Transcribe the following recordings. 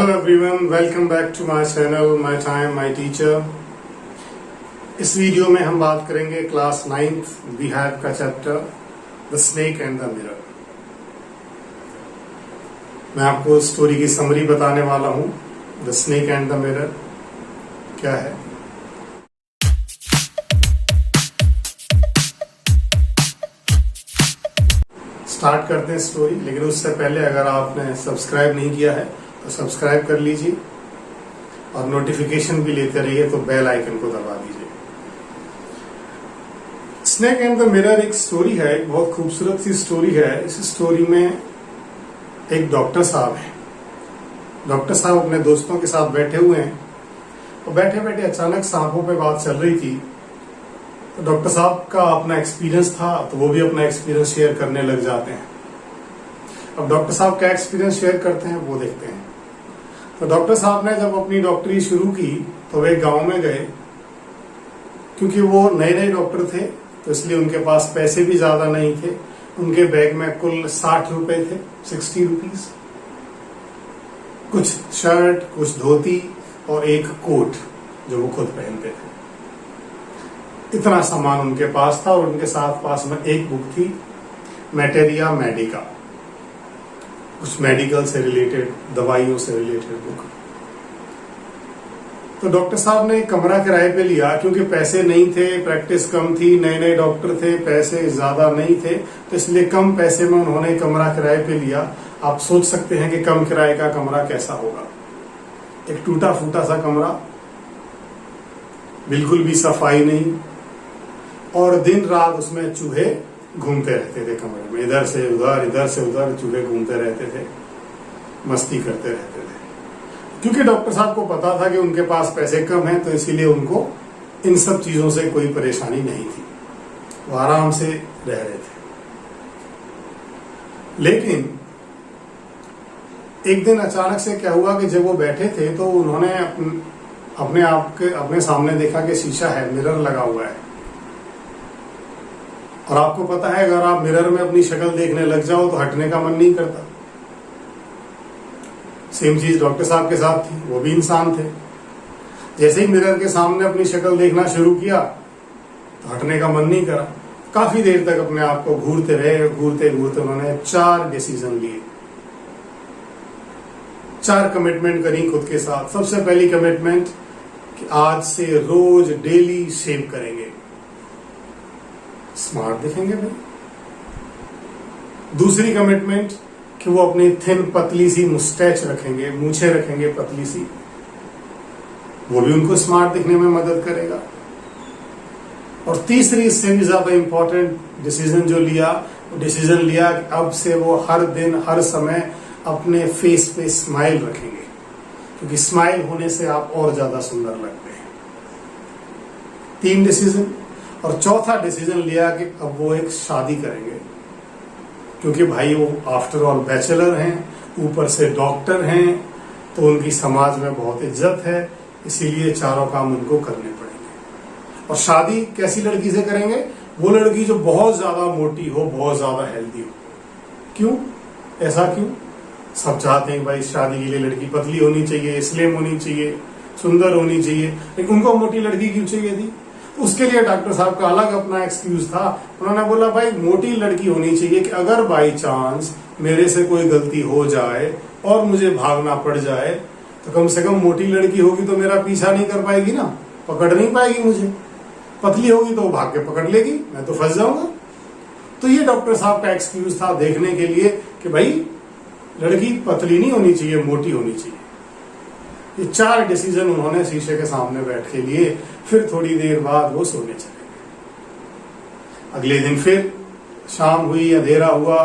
Hello everyone, welcome back to my channel my time my teacher. इस video में हम बात करेंगे क्लास 9th बिहेव का chapter the snake and the mirror. मैं आपको स्टोरी की समरी बताने वाला हूं। The snake and the mirror क्या है। स्टार्ट करते हैं स्टोरी, लेकिन उससे पहले अगर आपने सब्सक्राइब नहीं किया है तो सब्सक्राइब कर लीजिए और नोटिफिकेशन भी लेते रहिए, तो बेल आइकन को दबा दीजिए। स्नेक एंड द मिरर एक स्टोरी है, एक बहुत खूबसूरत सी स्टोरी है। इस स्टोरी में एक डॉक्टर साहब है। डॉक्टर साहब अपने दोस्तों के साथ बैठे हुए हैं और बैठे बैठे अचानक सांपों पे बात चल रही थी। तो डॉक्टर साहब का अपना एक्सपीरियंस था, तो वो भी अपना एक्सपीरियंस शेयर करने लग जाते हैं। अब डॉक्टर साहब क्या एक्सपीरियंस शेयर करते हैं वो देखते हैं। तो डॉक्टर साहब ने जब अपनी डॉक्टरी शुरू की तो वे गांव में गए। क्योंकि वो नए नए डॉक्टर थे तो इसलिए उनके पास पैसे भी ज्यादा नहीं थे। उनके बैग में कुल 60 रुपए थे, 60 रुपीज। कुछ शर्ट, कुछ धोती और एक कोट जो वो खुद पहनते थे। इतना सामान उनके पास था और उनके साथ पास में एक बुक थी, मैटेरिया मेडिका, कुछ मेडिकल से रिलेटेड, दवाइयों से रिलेटेड बुक। तो डॉक्टर साहब ने कमरा किराए पे लिया, क्योंकि पैसे नहीं थे, प्रैक्टिस कम थी, नए नए डॉक्टर थे, पैसे ज्यादा नहीं थे, तो इसलिए कम पैसे में उन्होंने कमरा किराए पे लिया। आप सोच सकते हैं कि कम किराए का कमरा कैसा होगा। एक टूटा फूटा सा कमरा, बिल्कुल भी सफाई नहीं, और दिन रात उसमें चूहे घूमते रहते थे कमरे में। इधर से उधर चूहे घूमते रहते थे, मस्ती करते रहते थे। क्योंकि डॉक्टर साहब को पता था कि उनके पास पैसे कम हैं, तो इसीलिए उनको इन सब चीजों से कोई परेशानी नहीं थी, वो आराम से रह रहे थे। लेकिन एक दिन अचानक से क्या हुआ कि जब वो बैठे थे तो उन्होंने अपने सामने देखा कि शीशा है, मिरर लगा हुआ है। और आपको पता है, अगर आप मिरर में अपनी शक्ल देखने लग जाओ तो हटने का मन नहीं करता। सेम चीज डॉक्टर साहब के साथ थी, वो भी इंसान थे। जैसे ही मिरर के सामने अपनी शक्ल देखना शुरू किया तो हटने का मन नहीं करा। काफी देर तक अपने आप को घूरते रहे। घूरते घूरते उन्होंने 4 डिसीजन लिए, 4 कमिटमेंट करी खुद के साथ। सबसे पहली कमिटमेंट कि आज से रोज डेली शेव करेंगे, स्मार्ट दिखेंगे भाई। दूसरी कमिटमेंट कि वो अपनी थिन पतली सी मुस्टैच रखेंगे, मूछें रखेंगे पतली सी, वो भी उनको स्मार्ट दिखने में मदद करेगा। और तीसरी, इससे भी ज्यादा इंपॉर्टेंट डिसीजन जो लिया, वो डिसीजन लिया कि अब से वो हर दिन हर समय अपने फेस पे स्माइल रखेंगे, क्योंकि स्माइल होने से आप और ज्यादा सुंदर लगते हैं। 3 डिसीजन। और चौथा डिसीजन लिया कि अब वो एक शादी करेंगे, क्योंकि भाई वो आफ्टर ऑल बैचलर हैं, ऊपर से डॉक्टर हैं, तो उनकी समाज में बहुत इज्जत है, इसीलिए चारों काम उनको करने पड़ेंगे। और शादी कैसी लड़की से करेंगे? वो लड़की जो बहुत ज्यादा मोटी हो, बहुत ज्यादा हेल्दी हो। क्यों? ऐसा क्यों? सब चाहते हैं भाई शादी के लिए लड़की पतली होनी चाहिए, स्लिम होनी चाहिए, सुंदर होनी चाहिए, लेकिन उनको मोटी लड़की क्यों चाहिए थी? उसके लिए डॉक्टर साहब का अलग अपना एक्सक्यूज था। उन्होंने बोला भाई मोटी लड़की होनी चाहिए कि अगर बाई चांस मेरे से कोई गलती हो जाए और मुझे भागना पड़ जाए तो कम से कम मोटी लड़की होगी तो मेरा पीछा नहीं कर पाएगी ना, पकड़ नहीं पाएगी मुझे। पतली होगी तो वो भाग के पकड़ लेगी, मैं तो फंस जाऊंगा। तो ये डॉक्टर साहब का एक्सक्यूज था देखने के लिए कि भाई लड़की पतली नहीं होनी चाहिए, मोटी होनी चाहिए। ये 4 डिसीजन उन्होंने शीशे के सामने बैठ के लिए। फिर थोड़ी देर बाद वो सोने चले गए। अगले दिन फिर शाम हुई, अंधेरा हुआ।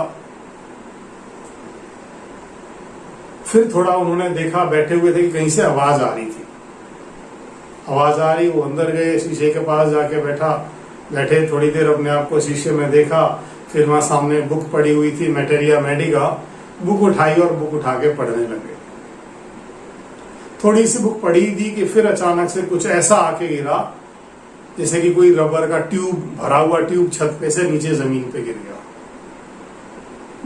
फिर थोड़ा उन्होंने देखा, बैठे हुए थे कि कहीं से आवाज आ रही थी। आवाज आ रही, वो अंदर गए, शीशे के पास जाके बैठे थोड़ी देर, अपने आप को शीशे में देखा। फिर वहां सामने बुक पड़ी हुई थी, मैटेरिया मेडिका। बुक उठाई और बुक उठा के पढ़ने लगे। थोड़ी सी बुक पढ़ी थी कि फिर अचानक से कुछ ऐसा आके गिरा जैसे कि कोई रबर का ट्यूब, भरा हुआ ट्यूब छत पे से नीचे जमीन पे गिर गया।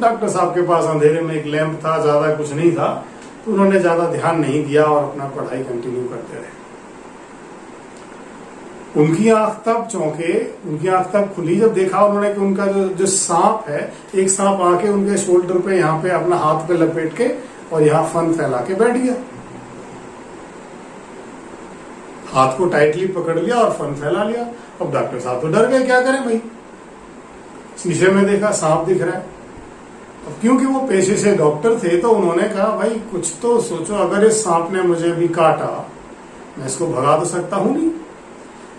डॉक्टर साहब के पास अंधेरे में एक लैंप था, ज्यादा कुछ नहीं था, तो उन्होंने ज्यादा ध्यान नहीं दिया और अपना पढ़ाई कंटिन्यू करते रहे। उनकी आंख तब चौंके, उनकी आंख तब खुली जब देखा उन्होंने कि उनका जो सांप है, एक सांप आके उनके शोल्डर पे यहाँ पे अपना हाथ पे लपेट के और यहाँ फन फैला के बैठ गया। हाथ को टाइटली पकड़ लिया और फन फैला लिया। अब डॉक्टर साहब तो डर गए, क्या करें भाई, शीशे में देखा सांप दिख रहा है। अब क्योंकि वो पेशे से डॉक्टर थे तो उन्होंने कहा भाई कुछ तो सोचो, अगर इस सांप ने मुझे भी काटा, मैं इसको भगा तो सकता हूं नहीं,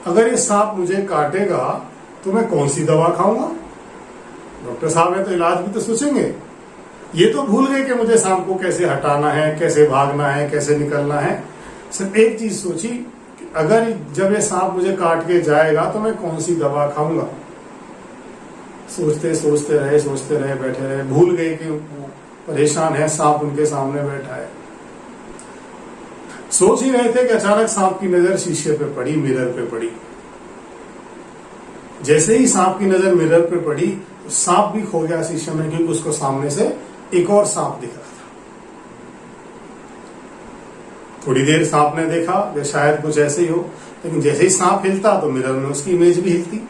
अगर ये सांप मुझे काटेगा तो मैं कौन सी दवा खाऊंगा। डॉक्टर साहब है तो इलाज भी तो सोचेंगे। ये तो भूल गए कि मुझे सांप को कैसे हटाना है, कैसे भागना है, कैसे निकलना है। सिर्फ एक चीज सोची कि अगर जब ये सांप मुझे काट के जाएगा तो मैं कौन सी दवा खाऊंगा। सोचते रहे, बैठे रहे, भूल गए कि वो परेशान है, सांप उनके सामने बैठा है। सोच ही रहे थे कि अचानक सांप की नजर शीशे पे पड़ी, मिरर पे पड़ी। जैसे ही सांप की नजर मिरर पे पड़ी तो सांप भी खो गया शीशे में, क्योंकि उसको सामने से एक और सांप दिख रहा था। थोड़ी देर सांप ने देखा कि शायद कुछ ऐसे ही हो, लेकिन जैसे ही सांप हिलता तो मिरर में उसकी इमेज भी हिलती।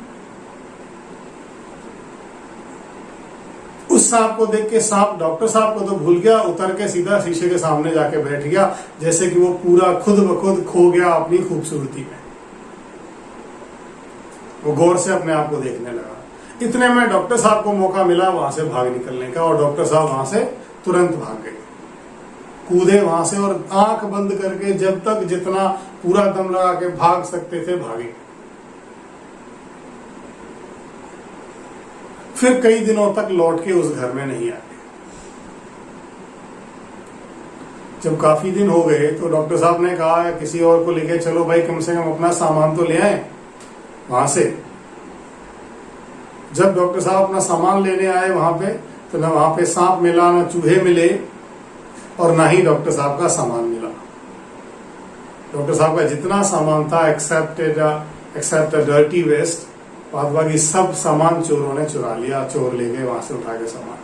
उस सांप को देख के सांप डॉक्टर साहब को तो भूल गया, उतर के सीधा शीशे के सामने जाके बैठ गया, जैसे कि वो पूरा खुद ब खुद खो गया अपनी खूबसूरती में। वो गौर से अपने आप को देखने लगा। इतने में डॉक्टर साहब को मौका मिला वहां से भाग निकलने का, और डॉक्टर साहब वहां से तुरंत भाग गए, कूदे वहां से, और आंख बंद करके जब तक जितना पूरा दम लगा के भाग सकते थे भागे। फिर कई दिनों तक लौट के उस घर में नहीं आए। जब काफी दिन हो गए तो डॉक्टर साहब ने कहा किसी और को लेके चलो भाई, कम से कम अपना सामान तो ले आए वहां से। जब डॉक्टर साहब अपना सामान लेने आए वहां पे, तो ना वहां पे सांप मिला, ना चूहे मिले, और ना ही डॉक्टर साहब का सामान मिला। डॉक्टर साहब का जितना सामान था एक्सेप्ट डर्टी वेस्ट, बाद बाकी सब सामान चोरों ने चुरा लिया। चोर ले गए वहां से उठा के सामान,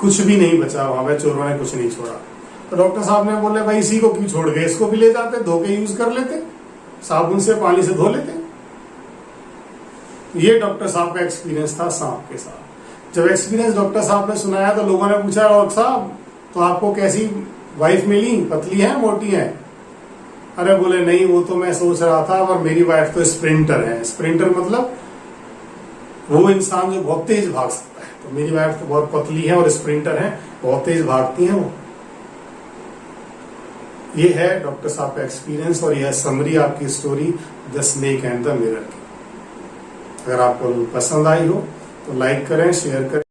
कुछ भी नहीं बचा वहां पे, चोरों ने कुछ नहीं छोड़ा। तो डॉक्टर साहब ने बोले भाई इसी को क्यों छोड़ गए, इसको भी ले जाते, धो के यूज कर लेते, साबुन से पानी से धो लेते। ये डॉक्टर साहब का एक्सपीरियंस था सांप के साथ। जब एक्सपीरियंस डॉक्टर साहब ने सुनाया तो लोगों ने पूछा डॉक्टर साहब तो आपको कैसी वाइफ मिली, पतली है मोटी है? अरे बोले नहीं, वो तो मैं सोच रहा था, पर मेरी वाइफ तो स्प्रिंटर है। स्प्रिंटर मतलब वो इंसान जो बहुत तेज भाग सकता है, तो मेरी वाइफ तो बहुत पतली है और स्प्रिंटर है, बहुत तेज भागती है वो। ये है डॉक्टर साहब का एक्सपीरियंस, और यह समरी आपकी story the snake and the mirror की। अगर आपको पसंद आई हो तो लाइक करें, शेयर करें।